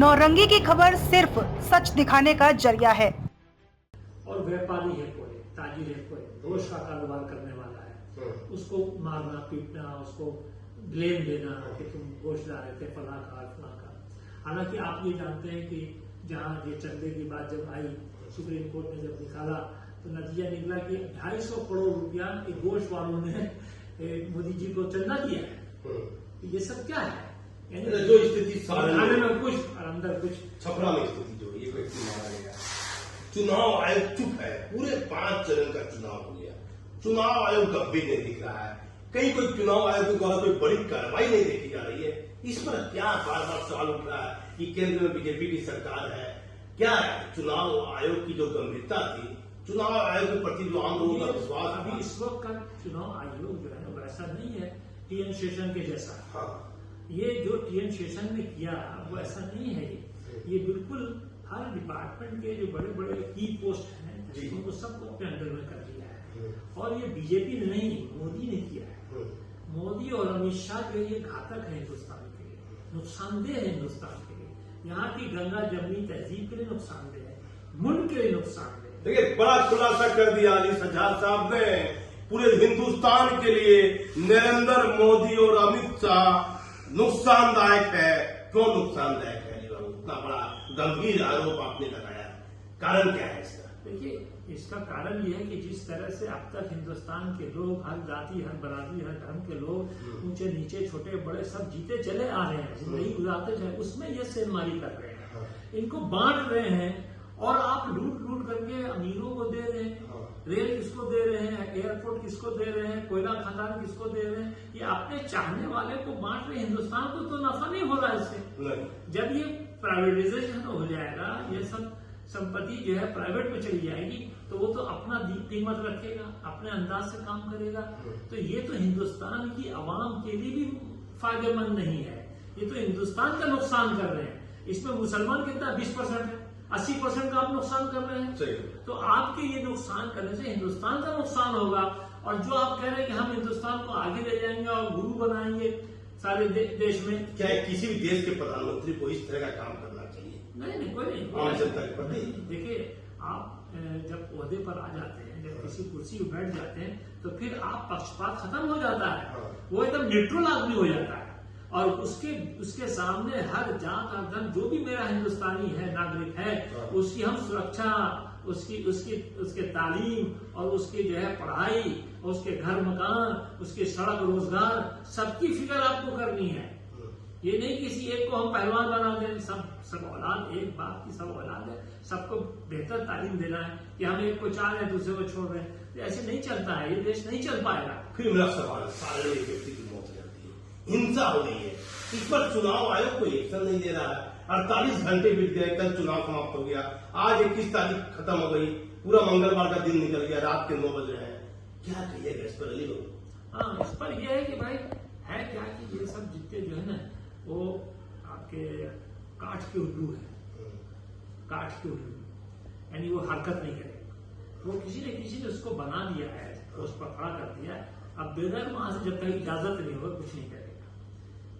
नौरंगी की खबर सिर्फ सच दिखाने का जरिया है। और व्यापारी है कोई, ताजिर है कोई, रोज का कारोबार करने वाला है, उसको मारना पीटना, उसको ब्लेम देना कि तुम गोश्त ला रहे थे फला का। हालांकि आप ये जानते हैं कि जहाँ ये चंदे की बात जब आई, सुप्रीम कोर्ट ने जब निकाला तो नतीजा निकला कि 250 करोड़ रुपया गोश्त वालों ने मोदी जी को चंदा दिया है। ये सब क्या है? जो स्थिति खाने में कुछ और अंदर कुछ। छपरा में स्थिति जो ये व्यक्ति मारा गया, चुनाव आयोग चुप है, पूरे 5 चरण का चुनाव हो गया, चुनाव आयोग गंभीर नहीं दिख रहा है, कहीं कोई चुनाव आयोग के द्वारा कोई बड़ी कार्रवाई नहीं देखी जा रही है। इस पर क्या बार बार सवाल उठ रहा है कि केंद्र में बीजेपी की सरकार है, क्या है चुनाव आयोग की जो गंभीरता थी, चुनाव आयोग के प्रति जो आम लोगों का विश्वास, अभी इस वक्त का चुनाव आयोग जो है वैसा नहीं है टीएन शेषन के जैसा। हाँ, ये जो टीएन शेषन ने किया वो ऐसा नहीं है। ये बिल्कुल हर डिपार्टमेंट के जो बड़े बड़े की पोस्ट हैं उनको सबको अपने अंडर में कर दिया है। और ये बीजेपी ने नहीं, मोदी ने किया है। मोदी और अमित शाह के लिए घातक है हिंदुस्तान के लिए, नुकसानदेह है हिंदुस्तान के लिए, यहाँ की गंगा जमनी तहजीब के लिए नुकसानदेह है, मुल्क के लिए नुकसानदेह है। देखिए बड़ा खुलासा कर दिया अली सज्जाद साहब ने, पूरे हिंदुस्तान के लिए नरेंद्र मोदी और अमित शाह नुकसानदायक है। क्यों नुकसानदायक है? इतना बड़ा गंभीर आरोप आपने लगाया, कारण क्या है इसका? देखिए इसका कारण यह है कि जिस तरह से अब तक हिंदुस्तान के लोग, हर जाति, हर बरादरी, हर धर्म के लोग ऊंचे नीचे छोटे बड़े सब जीते चले आ रहे हैं, जिंदगी गुजारते चले, उसमें ये सेनमारी कर रहे हैं, इनको बांट रहे हैं और आप लूट लूट करके अमीरों को दे रहे हैं। रेल किसको दे रहे हैं, एयरपोर्ट किसको दे रहे हैं, कोयला खदान किसको दे रहे हैं, ये अपने चाहने वाले को बांट रहे हैं। हिंदुस्तान को तो नफा नहीं हो रहा इससे। जब ये प्राइवेटाइजेशन हो जाएगा, ये सब संपत्ति जो है प्राइवेट में चली जाएगी, तो वो तो अपना कीमत रखेगा, अपने अंदाज से काम करेगा। तो ये तो हिंदुस्तान की आवाम के लिए भी फायदेमंद नहीं है, ये तो हिंदुस्तान का नुकसान कर रहे हैं। इसमें मुसलमान कितना 20% है, 80% का आप नुकसान कर रहे हैं। तो आपके ये नुकसान करने से हिंदुस्तान का नुकसान होगा। और जो आप कह रहे हैं कि हम हिंदुस्तान को आगे ले जाएंगे और गुरु बनाएंगे सारे देश में, क्या किसी भी देश के प्रधानमंत्री को इस तरह का काम करना चाहिए? नहीं, कोई नहीं। आम जनता के प्रति देखिए आप जब ओहदे पर आ जाते हैं, जब किसी कुर्सी पर बैठ जाते हैं, तो फिर आप पक्षपात खत्म हो जाता है, वो एकदम न्यूट्रल आदमी हो जाता है। और उसके सामने हर जात और धर्म जो भी मेरा हिंदुस्तानी है, नागरिक है, उसकी हम सुरक्षा, उसके तालीम और उसकी जो है पढ़ाई, उसके घर मकान, उसके सड़क रोजगार, सबकी फिक्र आपको करनी है। ये नहीं किसी एक को हम पहलवान बना दें। सब औलाद एक बाप की सब औलाद है, सबको बेहतर तालीम देना है कि हम एक को चाह रहे हैं दूसरे को छोड़ रहे हैं, तो ऐसे नहीं चलता है, ये देश नहीं चल पाएगा। फिर मेरा सवाल, सारे व्यक्ति की मौत हो जाती है, हिंसा हो रही है, इस पर चुनाव आयोग कोई एक्शन नहीं दे रहा है। 48 घंटे बीत गए, कल चुनाव समाप्त हो गया, आज 21 तारीख खत्म हो गई, पूरा मंगलवार का दिन निकल गया, रात के 9 बज रहे हैं, क्या कहिएगा इस पर अली लोग? हाँ, इस पर यह है कि भाई है क्या कि ये सब जितने जो है ना वो आपके काठ के उल्लू है, काठ के उल्लू, यानी वो हरकत नहीं करेगा। वो किसी ने उसको बना दिया है, उस पर खड़ा कर दिया है, अब बगैर वहां से जब तक इजाजत नहीं होगा कुछ नहीं करेगा।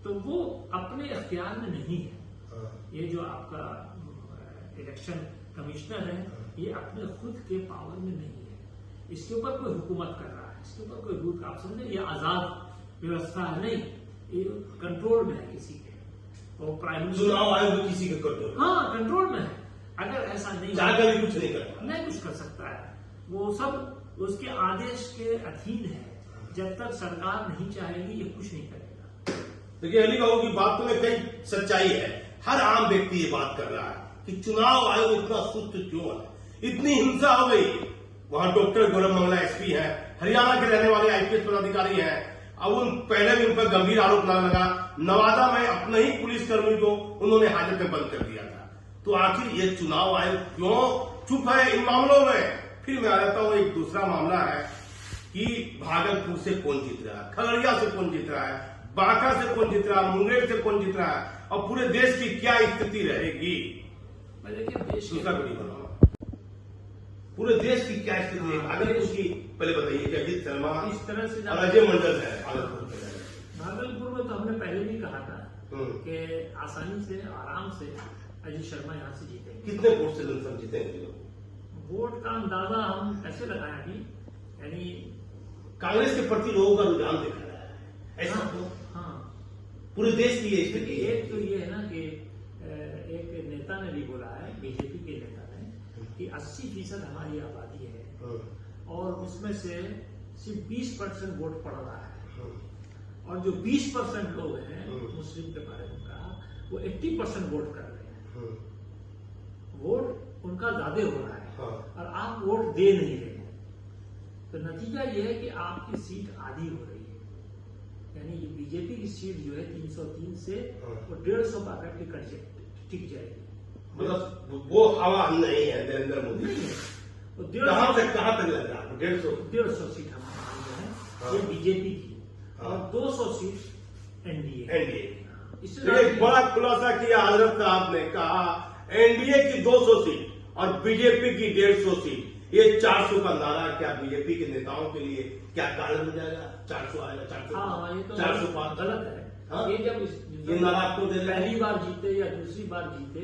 तो वो अपने अख्तियार में नहीं है। ये जो आपका इलेक्शन कमिश्नर है, ये अपने खुद के पावर में नहीं है, इसके ऊपर कोई हुकूमत कर रहा है, इसके ऊपर कोई रूल, आप समझे, ये आजाद व्यवस्था है नहीं, ये कंट्रोल में है किसी के। वो प्राइम मिनिस्टर, चुनाव आयोग किसी के कंट्रोल, हाँ कंट्रोल में है। अगर ऐसा नहीं जाकर भी कुछ नहीं करता, नहीं कुछ कर सकता है, वो सब उसके आदेश के अधीन है। जब तक सरकार नहीं चाहेगी ये कुछ नहीं करेगा। देखिए अली बाबू की बातों में कई सच्चाई है, हर आम व्यक्ति ये बात कर रहा है कि चुनाव आयोग इतना सुस्त क्यों है, इतनी हिंसा हो गई। वहां डॉक्टर गौरव मंगला एसपी है, हरियाणा के रहने वाले आईपीएस पदाधिकारी हैं, अब पहले भी उन पर गंभीर आरोप लगा, नवादा में अपने ही पुलिसकर्मी को उन्होंने हाजत में बंद कर दिया था। तो आखिर ये चुनाव आयोग क्यों चुप है इन मामलों में? फिर मैं आ जाता हूं, एक दूसरा मामला है कि भागलपुर से कौन जीत रहा है, खगड़िया से कौन जीत रहा है, बांका से कौन जीत रहा है, मुंगेर से कौन जीत रहा है, और पूरे देश की क्या स्थिति रहेगी? देखिए देश दूसरा को नहीं बनाना, पूरे देश की क्या स्थिति है भागलपुर की, पहले बताइए कि अजीत शर्मा इस तरह से और अजय मंडल है भागलपुर में, तो हमने पहले भी कहा था कि आसानी से आराम से अजीत शर्मा यहाँ से जीतेंगे। कितने वोट से लमसम जीतेंगे लोग? वोट का अंदाजा हम कैसे लगाएं अभी, यानी कांग्रेस के प्रति लोगों का रुझान देखा रहा है, ऐसा तो हाँ पूरे देश की ये स्थिति है। एक तो ये है ना कि एक नेता ने भी बोला है, बीजेपी के नेता ने, कि 80% हमारी आबादी है और उसमें से सिर्फ 20% वोट पड़ रहा है, और जो 20% लोग हैं मुस्लिम के बारे में कहा, वो 80% वोट कर रहे हैं। वोट उनका ज्यादा हो रहा है और आप वोट दे नहीं रहे हैं, तो नतीजा ये है कि आपकी सीट आधी हो रही है। यानी ये बीजेपी की सीट जो है 303 से वो 150 का टिक जाएगी। मतलब वो हवा नहीं है नरेंद्र मोदी, नहीं है वो कहाँ तक लग रहा है? 150 सीट हमारी जो है ये बीजेपी की, और 200 सीट एनडीए। तो एक बड़ा खुलासा किया हजरत साहब ने, कहा एनडीए की 200 सीट और बीजेपी की 150 सीट, ये 400 का नारा क्या बीजेपी के नेताओं के लिए क्या कारण हो जाएगा? 400 आएगा, 400 हाँ, ये तो 405 गलत है। हाँ? ये जब ये नारा आपको दे रहे हैं? पहली बार जीते या दूसरी बार जीते,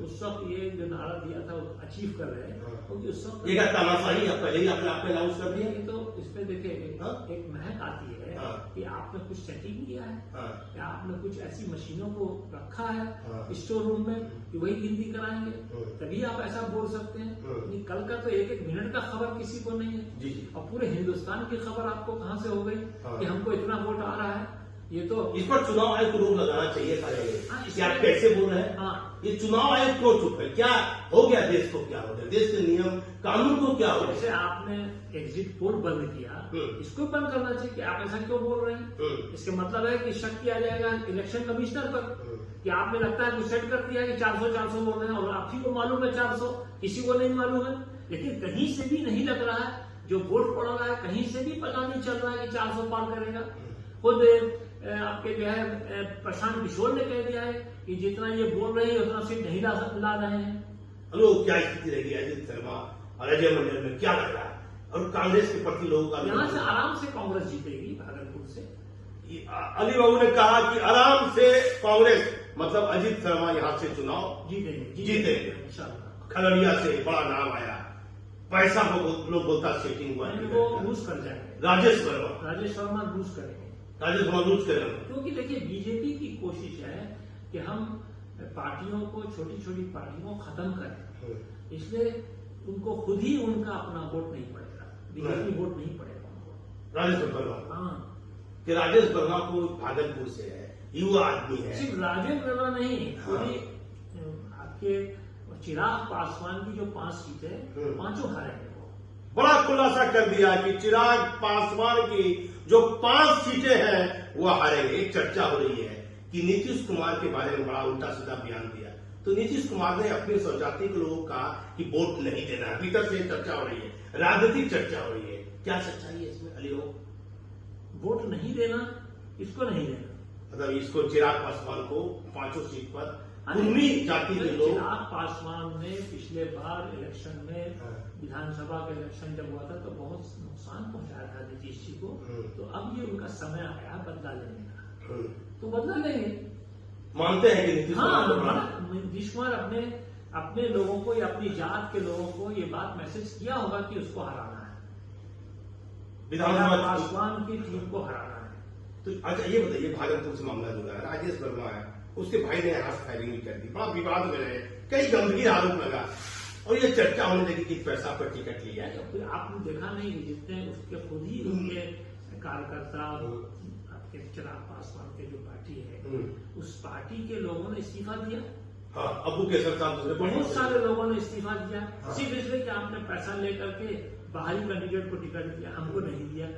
उस वक्त ये जो नारा दिया था वो अचीव कर रहे हैं, क्योंकि उस वक्त ये तानाशाही है, पहले ही अपने आप में अनाउंस कर दिया। ये तो इसमें देखिए एक महक आती है हाँ। कि आपने कुछ सेटिंग किया है, हाँ। या आपने कुछ ऐसी मशीनों को रखा है हाँ। स्टोर रूम में कि वही गिनती कराएंगे, तभी आप ऐसा बोल सकते हैं। नहीं, कल का तो एक मिनट का खबर किसी को नहीं है जी जी। और पूरे हिंदुस्तान की खबर आपको कहां से हो गई हाँ। कि हमको इतना वोट आ रहा है। ये तो इस पर चुनाव आयोग को रोक लगाना चाहिए था। हाँ, क्या आप कैसे बोल रहे हैं? हाँ। ये चुनाव आयोग क्यों चुप है? क्या हो गया देश को? क्या हो गया देश के नियम कानून को? क्या हो जैसे गया? आपने एग्जिट पोल बंद किया, इसको बंद करना चाहिए कि आप ऐसा क्यों बोल रहे हैं। इसके मतलब है कि शक किया जाएगा इलेक्शन कमिश्नर पर कि आपने लगता है कुछ सेट कर दिया कि 400 बोल रहे हैं और आप ही को मालूम है 400, किसी को नहीं मालूम है। लेकिन कहीं से भी नहीं लग रहा है, जो वोट पड़ रहा है कहीं से भी पता नहीं चल रहा है कि 400 पार करेगा। खुद आपके जो है प्रशांत किशोर ने कह दिया है कि जितना ये बोल रहे हैं उतना सीट नहीं ला रहे हैं। हेलो, क्या स्थिति रहेगी अजीत शर्मा और अजय मंडल में? क्या लग रहा है? और कांग्रेस के प्रति लोगों का यहाँ से आराम से कांग्रेस जीतेगी भागलपुर से। अली बाबू ने कहा कि आराम से कांग्रेस, मतलब अजीत शर्मा यहाँ से चुनाव जीतेंगे इंशाल्लाह। खगड़िया से बड़ा नाम आया, पैसा को लोग बोलता सेटिंग हुआ, वो लूज कर जाएंगे। राजेश शर्मा लूज करेंगे, लूज करेंगे। क्योंकि देखिए बीजेपी की कोशिश है कि हम पार्टियों को, छोटी छोटी पार्टियों को खत्म करें, इसलिए उनको खुद ही उनका अपना वोट नहीं पड़ेगा, बीजेपी वोट नहीं पड़ेगा उनको। राजेश वर्मा, हाँ, कि राजेश वर्मा को भागलपुर से है, युवा आदमी है। सिर्फ राजेश वर्मा नहीं, पूरी आपके चिराग पासवान की जो 5 सीटें, 5 हारेंगे वो। बड़ा खुलासा कर दिया कि चिराग पासवान की जो 5 सीटें हैं वो हारेंगे। एक चर्चा हो रही है कि नीतीश कुमार के बारे में बड़ा उल्टा सीधा बयान दिया, तो नीतीश कुमार ने अपने स्वजाति के लोगों का कि वोट नहीं देना, भीतर से चर्चा हो रही है, राजनीतिक चर्चा हो रही है। क्या सच्चाई है इसमें अली हो? वोट नहीं देना, इसको नहीं देना, मतलब इसको चिराग पासवान को 5 सीट पर कुर्मी जाति के लोग। चिराग पासवान ने पिछले बार इलेक्शन में, विधानसभा का इलेक्शन जब हुआ था तो बहुत नुकसान पहुंचाया था नीतीश जी को, तो अब ये उनका समय आया बदला लेने का, तो बदला लेंगे। मानते हैं कि नीतीश कुमार अपने लोगों को या अपनी जात के लोगों को ये बात मैसेज किया होगा कि उसको हराना है, विधानसभा पासवान की टीम को हराना है। तो अच्छा ये बताइए, भागलपुर से मामला जुड़ा है, राजेश वर्मा है, उसके भाई ने हाथ फायरिंग भी कर दी, बड़ा विवाद में रहे, कई गंभीर आरोप लगा और ये चर्चा होने लगी कि पैसा पर टिकट लिया है। तो आपने देखा नहीं कि जितने उसके खुद ही उनके कार्यकर्ता, आपके चिराग पासवान के जो पार्टी है, उस पार्टी के लोगों ने इस्तीफा दिया। हाँ, अबू केसर साहब बहुत सारे लोगों ने इस्तीफा दिया, सिर्फ इसलिए कि आपने पैसा लेकर के बाहरी कैंडिडेट को टिकट दिया, हमको नहीं दिया।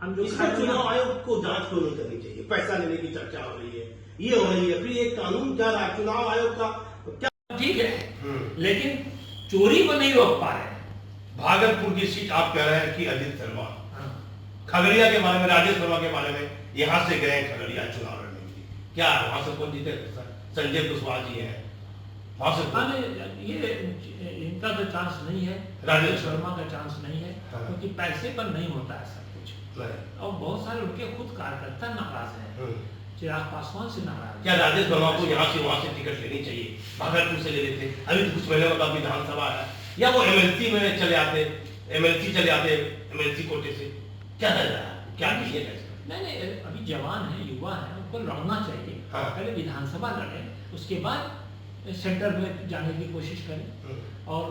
हम जो चुनाव आयोग को जांच क्यों नहीं करनी चाहिए? पैसा लेने की चर्चा हो रही है, ये हो रही है, फिर एक कानून जा रहा है चुनाव आयोग का, क्या ठीक है, लेकिन चोरी को नहीं रोक पा रहे। भागलपुर की सीट आप कह रहे हैं कि अजीत शर्मा, खगड़िया के बारे में, राजेश वर्मा के बारे में, यहां से गए खगड़िया चुनाव लड़ने के लिए, क्या वहां से कौन जीते? संजय कुशवाहा जी है वहां से। ये इनका तो चांस नहीं है, राजेश वर्मा का चांस नहीं है, क्योंकि पैसे पर नहीं होता है सब कुछ, और बहुत सारे उनके खुद कार्यकर्ता नाराज हैं। चिराग पासवान से नाराज। क्या राजेश वर्मा को यहाँ से वहाँ से टिकट लेनी चाहिए? भागलपुर से ले लेते, अभी तो कुछ महीने बाद विधानसभा है, या वो एमएलसी में चले आते, एमएलसी कोटे से। क्या लग रहा है, क्या कीजिएगा? नहीं, अभी जवान है, युवा है, उनको लड़ना चाहिए। हाँ। पहले विधानसभा लड़े, उसके बाद सेंटर में जाने की कोशिश करें। और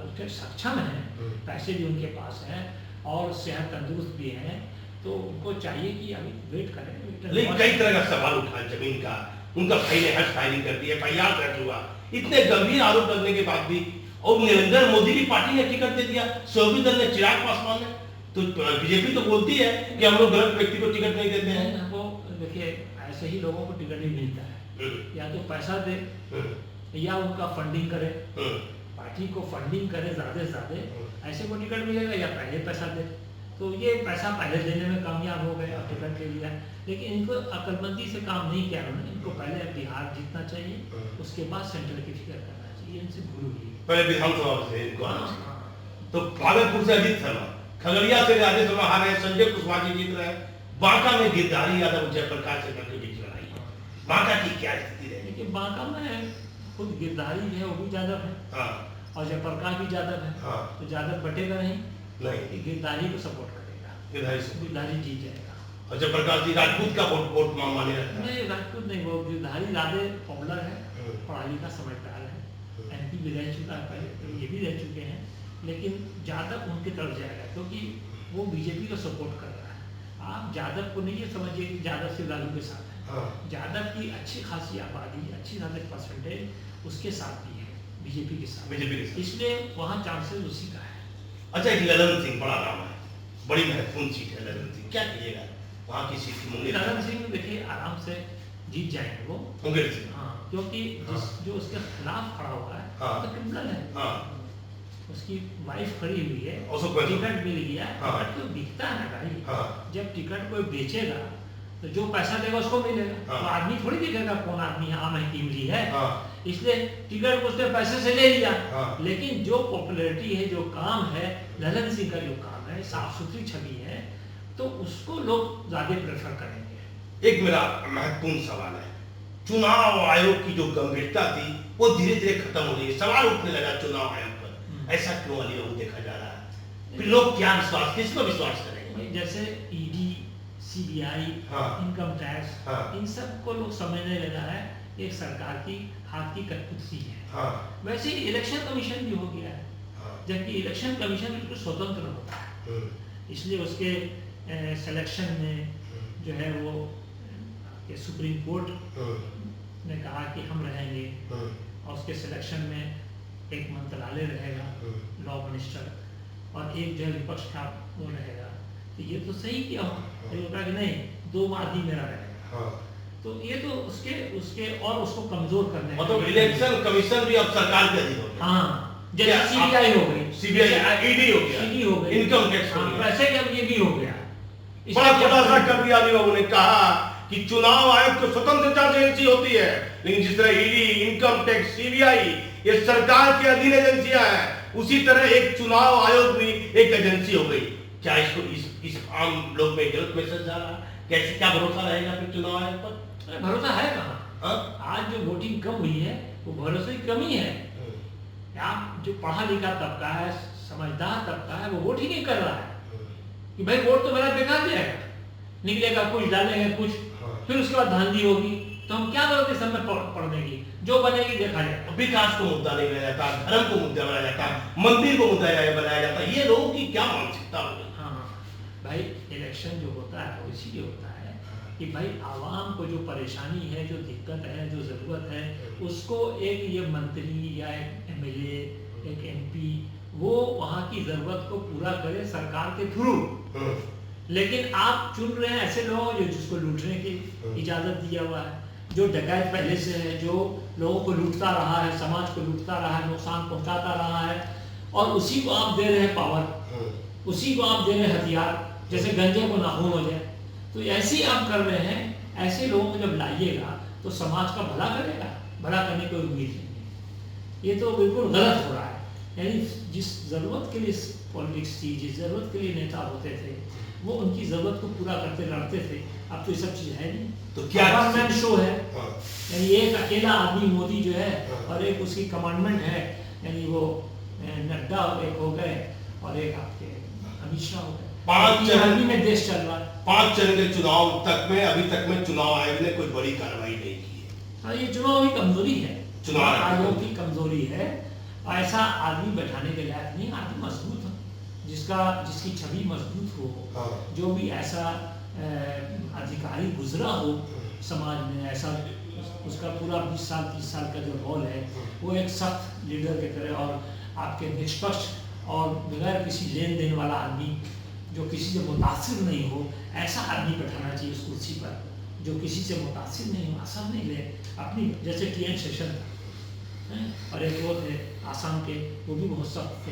उसके सक्षम हैं, पैसे भी उनके पास हैं और सेहत तंदुरुस्त भी हैं, तो उनको चाहिए कि अभी वेट करें। लेकिन कई तरह का सवाल उठा जमीन का, उनका भाई ने हर्ष फायरिंग कर दी, एफआईआर दर्ज हुआ, इतने गंभीर आरोप लगने के बाद भी, और नरेंद्र मोदी की पार्टी ने टिकट दे दिया, सहयोगी दल ने, चिराग पासवान ने, तो बीजेपी तो बोलती है कि हम लोग गलत व्यक्ति को टिकट नहीं देते हैं। वो देखिए, ऐसे ही लोगों को टिकट नहीं मिलता है, या तो पैसा दे या उनका फंडिंग करे, पार्टी को फंडिंग करे ज्यादा से ज्यादा, ऐसे को टिकट मिलेगा, या पहले पैसा दे। तो ये पैसा पहले देने में कामयाब हो गए और टिकट ले लिया, लेकिन इनको अकलमंदी से काम नहीं किया उन्होंने। इनको पहले बिहार जीतना चाहिए, उसके बाद सेंटर की फिक्र करना चाहिए, इनसे भूल हुई। पहले विधानसभा से इनको आना चाहिए। तो भागलपुर से अजीत शर्मा, खगड़िया से राजेश वर्मा हार रहे, संजय कुशवाहा जी जीत रहे हैं, बांका में गिरधारी यादव जयप्रकाश से करके बीच लड़ाई है। बांका की क्या स्थिति रहेगी? देखिए, बांका में खुद गिरधारी है, वो भी यादव है, हाँ, और जयप्रकाश भी यादव है, हाँ। तो यादव बटेगा नहीं, गिरधारी को सपोर्ट करेगा, गिरधारी जीत जाएगा। और जयप्रकाश जी राजपूत का वोट माने रहता है। नहीं, राजपूत नहीं, वो गिरधारी ज्यादा पॉपुलर है, पढ़ा लिखा समझदार है, एमपी भी रह चुका है पहले, तो ये भी रह चुके हैं, लेकिन यादव उनकी तरफ जाएगा, क्योंकि वो बीजेपी को सपोर्ट कर रहा है। आप यादव को नहीं ये समझिए कि यादव सिर्फ लालू के साथ है, यादव की अच्छी खासी आबादी, अच्छी खासी परसेंटेज उसके साथ भी है, बीजेपी के साथ, इसलिए वहाँ चांसेस उसी का है। अच्छा, एक ललन सिंह बड़ा नाम है, बड़ी महत्वपूर्ण सीट है ललन सिंह, क्या कीजिएगा वहाँ की सीट? मुंगेर ललन सिंह देखिए आराम से जीत जाएंगे वो, मुंगेर से। हाँ, क्योंकि जो उसके खिलाफ खड़ा हुआ है तो क्रिमिनल है। हाँ, उसकी वाइफ खड़ी हुई है, उसको टिकट मिल गया, हाँ। टिकट तो बिकता है ना भाई। हाँ। जब टिकट कोई बेचेगा तो जो पैसा देगा उसको मिलेगा, हाँ। तो आदमी थोड़ी दिखेगा कौन आदमी आम है कीमती है, हाँ। इसलिए टिकट उसने पैसे से ले लिया। हाँ। लेकिन जो पॉपुलैरिटी है, जो काम है, ललन सिंह का जो काम है, साफ सुथरी छवि है, तो उसको लोग ज्यादा प्रेफर करेंगे। एक मेरा महत्वपूर्ण सवाल है, चुनाव आयोग की जो गंभीरता थी वो धीरे धीरे खत्म हो रही है, सवाल उठने लगा चुनाव आयोग पर, ऐसा क्यों अली देखा जा रहा है? फिर लोग क्या विश्वास, किसको विश्वास करेंगे? जैसे ईडी, सीबीआई, हाँ। इनकम टैक्स, हाँ। इन सब को लोग समझने लगा है एक सरकार की हाथ की कठपुतली है। हाँ। वैसे ही इलेक्शन कमीशन भी हो गया है, हाँ। जबकि इलेक्शन कमीशन बिल्कुल स्वतंत्र होता है, इसलिए उसके सिलेक्शन में जो है वो सुप्रीम कोर्ट ने कहा कि हम रहेंगे, और उसके सिलेक्शन में एक मंत्रालय रहेगा, लॉ मिनिस्टर, और एक जो है विपक्ष का वो रहेगा। तो ये तो सही किया हो, कहा कि नहीं, 2 आदमी मेरा रहेगा। तो ये तो उसके और उसको कमजोर करने, मतलब इलेक्शन कमीशन भी अब सरकार के अधीन हो गया। हाँ, जैसे सीबीआई हो गई, सीबीआई, ईडी हो गया, इनकम टैक्स हो गया, वैसे अब ये भी हो गया। बड़ा खुलासा कर दिया अली बाबू ने, कहा कि चुनाव आयोग तो स्वतंत्र जांच एजेंसी होती है, लेकिन जिस तरह ईडी, इनकम टैक्स, सीबीआई ये सरकार के अधीन एजेंसियां हैं, उसी तरह एक चुनाव आयोग भी एक एजेंसी हो गई। क्या इसको इस आम लोग में गलत मैसेज जा रहा है? कैसे, क्या भरोसा रहेगा फिर चुनाव आयोग पर? भरोसा है कहाँ? आज जो वोटिंग कम हुई है वो भरोसे की कमी है। आप जो पढ़ा लिखा तबका है, समझदार तबका है, वो वोट ही नहीं कर रहा है कि भाई वोट तो मेरा बेकार जाएगा, निकलेगा कुछ, डालेंगे कुछ, फिर उसके बाद धांधली होगी, तो हम क्या करोगे? सब में पढ़ने की जो बनेगी देखा जाएगा। विकास को मुद्दा नहीं बनाया जाता, धर्म को मुद्दा बनाया जाता, मंदिर को मुद्दा बनाया जाता, ये लोगों की क्या मानसिकता होगी? हाँ भाई, इलेक्शन जो होता है वो इसीलिए होता है कि भाई आवाम को जो परेशानी है, जो दिक्कत है, जो जरूरत है, उसको एक ये मंत्री या एक एमएलए, एक एमपी, वो वहाँ की जरूरत को पूरा करे सरकार के थ्रू। लेकिन आप चुन रहे हैं ऐसे लोग जो जिसको लूटने की इजाजत दिया हुआ है, जो डकैत पहले से है, जो लोगों को लूटता रहा है, समाज को लूटता रहा है, नुकसान पहुंचाता रहा है, और उसी को आप दे रहे हैं पावर, उसी को आप दे रहे हैं हथियार, जैसे गंजे को नाखून हो जाए। तो ऐसे ही आप कर रहे हैं। ऐसे लोगों को जब लाइएगा तो समाज का भला करेगा, भला करने की उम्मीद नहीं है। ये तो बिल्कुल गलत हो रहा है। यानी जिस ज़रूरत के लिए पॉलिटिक्स थी, जिस ज़रूरत के लिए नेता होते थे, वो उनकी ज़रूरत को पूरा करते लड़ते थे। अब तो ये सब चीज़ है नहीं, तो क्या वन मैन शो है। हाँ। यानी एक अकेला आदमी मोदी जो है हाँ। और एक उसकी कमांडमेंट है, यानी वो नड्डा एक हो गए और एक आपके अमित शाह हो गए। 5 चरण में देश चल रहा है। 5 चरण के चुनाव तक में अभी तक में चुनाव आयोग ने कोई बड़ी कार्रवाई नहीं की है। हाँ, ये चुनाव की कमजोरी है, चुनाव आयोग की कमजोरी है। ऐसा आदमी बैठाने के लायक नहीं, आदमी मजबूत हो, जिसकी छवि मजबूत हो, हाँ। जो भी ऐसा अधिकारी गुजरा हो समाज में, ऐसा उसका पूरा 20 साल 30 साल का जो रोल है, वो एक सख्त लीडर की तरह और आपके निष्पक्ष और बगैर किसी लेन देन वाला आदमी, जो किसी से मुतासिर नहीं हो, ऐसा आदमी बैठाना चाहिए उस कुर्सी पर, जो किसी से मुतासिर नहीं हो, असर नहीं ले अपनी, जैसे TN शेषन और एक वो थे आसाम के, वो भी बहुत सख्त थे।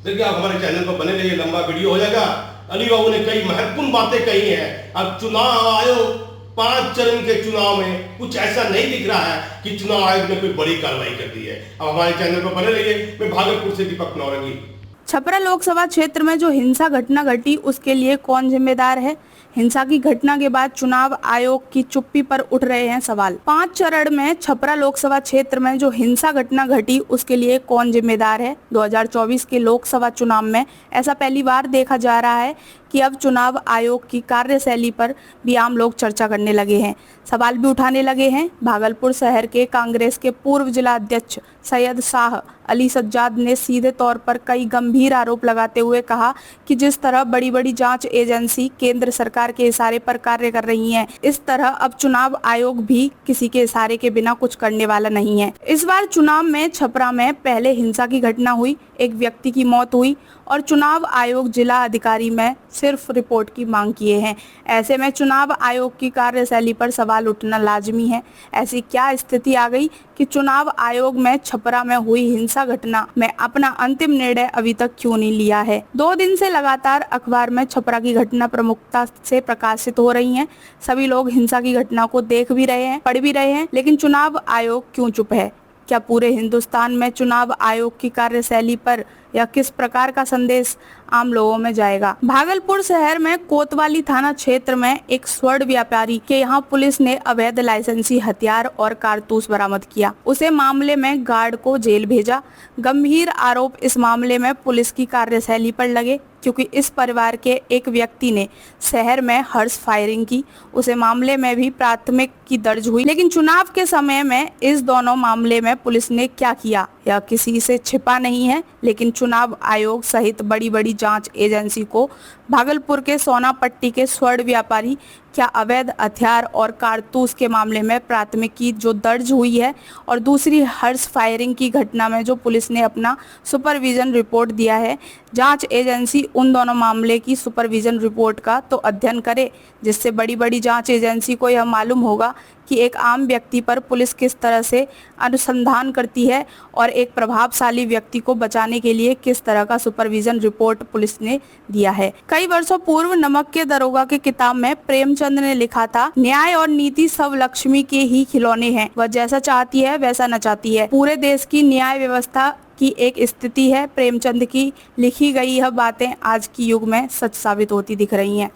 देखिए, आप हमारे चैनल पर बने रहिए, लंबा वीडियो हो जाएगा। अली बाबू ने कई महत्वपूर्ण बातें कही हैं। अब चुनाव आयोग 5 चरण के चुनाव में कुछ ऐसा नहीं दिख रहा है कि चुनाव आयोग ने कोई बड़ी कार्रवाई कर दी है। अब हमारे चैनल पर बने रहिए। मैं भागलपुर से दीपक नौरंगी। छपरा लोकसभा क्षेत्र में जो हिंसा घटना घटी उसके लिए कौन जिम्मेदार है? हिंसा की घटना के बाद चुनाव आयोग की चुप्पी पर उठ रहे हैं सवाल। 5 चरण में छपरा लोकसभा क्षेत्र में जो हिंसा घटना घटी उसके लिए कौन जिम्मेदार है? 2024 के लोकसभा चुनाव में ऐसा पहली बार देखा जा रहा है कि अब चुनाव आयोग की कार्यशैली पर भी आम लोग चर्चा करने लगे हैं, सवाल भी उठाने लगे हैं। भागलपुर शहर के कांग्रेस के पूर्व जिला अध्यक्ष सैयद शाह अली सज्जाद ने सीधे तौर पर कई गंभीर आरोप लगाते हुए कहा कि जिस तरह बड़ी बड़ी जांच एजेंसी केंद्र सरकार के इशारे पर कार्य कर रही हैं, इस तरह अब चुनाव आयोग भी किसी के इशारे के बिना कुछ करने वाला नहीं है। इस बार चुनाव में छपरा में पहले हिंसा की घटना हुई, एक व्यक्ति की मौत हुई और चुनाव आयोग जिला अधिकारी में सिर्फ रिपोर्ट की मांग किए हैं। ऐसे में चुनाव आयोग की कार्यशैली पर सवाल उठना लाजमी है। ऐसी क्या स्थिति आ गई कि चुनाव आयोग में छपरा में हुई हिंसा घटना में अपना अंतिम निर्णय अभी तक क्यों नहीं लिया है? 2 दिन से लगातार अखबार में छपरा की घटना प्रमुखता से प्रकाशित हो रही है। सभी लोग हिंसा की घटना को देख भी रहे हैं, पढ़ भी रहे हैं, लेकिन चुनाव आयोग क्यों चुप है? क्या पूरे हिंदुस्तान में चुनाव आयोग की कार्यशैली पर या किस प्रकार का संदेश आम लोगों में जाएगा? भागलपुर शहर में कोतवाली थाना क्षेत्र में एक स्वर्ण व्यापारी के यहाँ पुलिस ने अवैध लाइसेंसी हथियार और कारतूस बरामद किया। उसे मामले में गार्ड को जेल भेजा। गंभीर आरोप इस मामले में पुलिस की कार्यशैली पर लगे क्योंकि इस परिवार के एक व्यक्ति ने शहर में हर्ष फायरिंग की। उसे मामले में भी प्राथमिक की दर्ज हुई, लेकिन चुनाव के समय में इस दोनों मामले में पुलिस ने क्या किया यह किसी से छिपा नहीं है। लेकिन चुनाव आयोग सहित बड़ी बड़ी जांच एजेंसी को भागलपुर के सोनापट्टी के स्वर्ण व्यापारी क्या अवैध हथियार और कारतूस के मामले में प्राथमिकी जो दर्ज हुई है और दूसरी हर्ष फायरिंग की घटना में जो पुलिस ने अपना सुपरविजन रिपोर्ट दिया है, जांच एजेंसी उन दोनों मामले की सुपरविजन रिपोर्ट का तो अध्ययन करे, जिससे बड़ी बड़ी जांच एजेंसी को यह मालूम होगा कि एक आम व्यक्ति पर पुलिस किस तरह से अनुसंधान करती है और एक प्रभावशाली व्यक्ति को बचाने के लिए किस तरह का सुपरविजन रिपोर्ट पुलिस ने दिया है। कई वर्षों पूर्व नमक के दरोगा की किताब में प्रेमचंद ने लिखा था, न्याय और नीति सब लक्ष्मी के ही खिलौने हैं, वह जैसा चाहती है वैसा नचाती है। पूरे देश की न्याय व्यवस्था की एक स्थिति है। प्रेमचंद की लिखी गई यह बातें आज की युग में सच साबित होती दिख रही हैं।